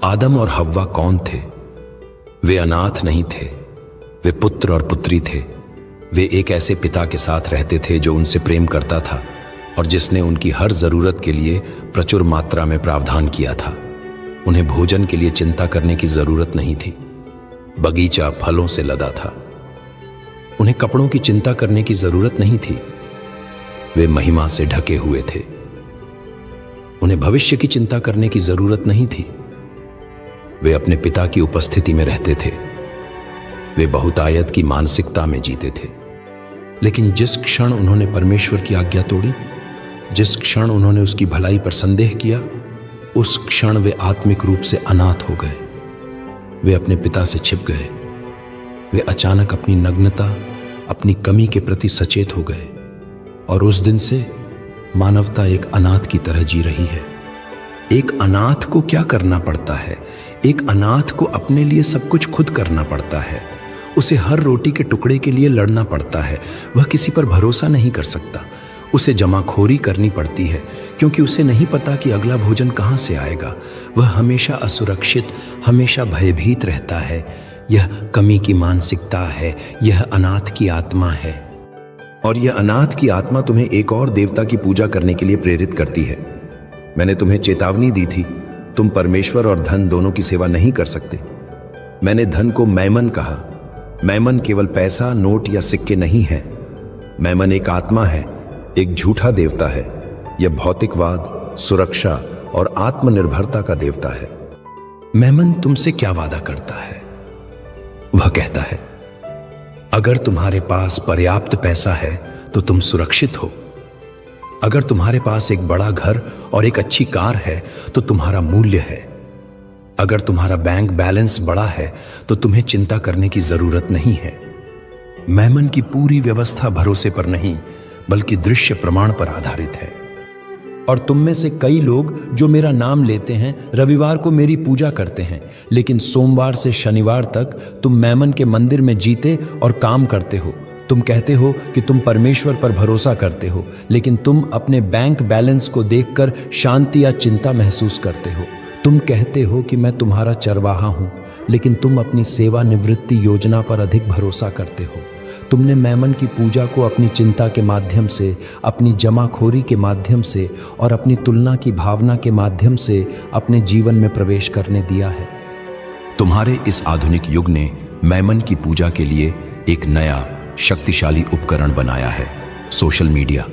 आदम और हव्वा कौन थे? वे अनाथ नहीं थे, वे पुत्र और पुत्री थे। वे एक ऐसे पिता के साथ रहते थे जो उनसे प्रेम करता था और जिसने उनकी हर जरूरत के लिए प्रचुर मात्रा में प्रावधान किया था। उन्हें भोजन के लिए चिंता करने की जरूरत नहीं थी। बगीचा फलों से लदा था। उन्हें कपड़ों की चिंता करने की जरूरत नहीं थी। वे महिमा से ढके हुए थे। उन्हें भविष्य की चिंता करने की जरूरत नहीं थी। वे अपने पिता की उपस्थिति में रहते थे। वे बहुतायत की मानसिकता में जीते थे। लेकिन जिस क्षण उन्होंने परमेश्वर की आज्ञा तोड़ी, जिस क्षण उन्होंने उसकी भलाई पर संदेह किया, उस क्षण वे आत्मिक रूप से अनाथ हो गए। वे अपने पिता से छिप गए। वे अचानक अपनी नग्नता, अपनी कमी के प्रति सचेत हो गए और उस दिन से मानवता एक अनाथ की तरह जी रही है। एक अनाथ को क्या करना पड़ता है? एक अनाथ को अपने लिए सब कुछ खुद करना पड़ता है। उसे हर रोटी के टुकड़े के लिए लड़ना पड़ता है। वह किसी पर भरोसा नहीं कर सकता। उसे जमाखोरी करनी पड़ती है क्योंकि उसे नहीं पता कि अगला भोजन कहाँ से आएगा। वह हमेशा असुरक्षित, हमेशा भयभीत रहता है। यह कमी की मानसिकता है। यह अनाथ की आत्मा है। और यह अनाथ की आत्मा तुम्हें एक और देवता की पूजा करने के लिए प्रेरित करती है। मैंने तुम्हें चेतावनी दी थी, तुम परमेश्वर और धन दोनों की सेवा नहीं कर सकते। मैंने धन को मैमन कहा। मैमन केवल पैसा, नोट या सिक्के नहीं है। मैमन एक आत्मा है, एक झूठा देवता है। यह भौतिकवाद, सुरक्षा और आत्मनिर्भरता का देवता है। मैमन तुमसे क्या वादा करता है? वह कहता है, अगर तुम्हारे पास पर्याप्त पैसा है तो तुम सुरक्षित हो। अगर तुम्हारे पास एक बड़ा घर और एक अच्छी कार है तो तुम्हारा मूल्य है। अगर तुम्हारा बैंक बैलेंस बड़ा है तो तुम्हें चिंता करने की जरूरत नहीं है। मैमन की पूरी व्यवस्था भरोसे पर नहीं बल्कि दृश्य प्रमाण पर आधारित है। और तुम में से कई लोग जो मेरा नाम लेते हैं रविवार को मेरी पूजा करते हैं, लेकिन सोमवार से शनिवार तक तुम मैमन के मंदिर में जीते और काम करते हो। तुम कहते हो कि तुम परमेश्वर पर भरोसा करते हो, लेकिन तुम अपने बैंक बैलेंस को देखकर शांति या चिंता महसूस करते हो। तुम कहते हो कि मैं तुम्हारा चरवाहा हूं, लेकिन तुम अपनी सेवानिवृत्ति योजना पर अधिक भरोसा करते हो। तुमने मैमन की पूजा को अपनी चिंता के माध्यम से, अपनी जमाखोरी के माध्यम से और अपनी तुलना की भावना के माध्यम से अपने जीवन में प्रवेश करने दिया है। तुम्हारे इस आधुनिक युग ने मैमन की पूजा के लिए एक नया शक्तिशाली उपकरण बनाया है, सोशल मीडिया।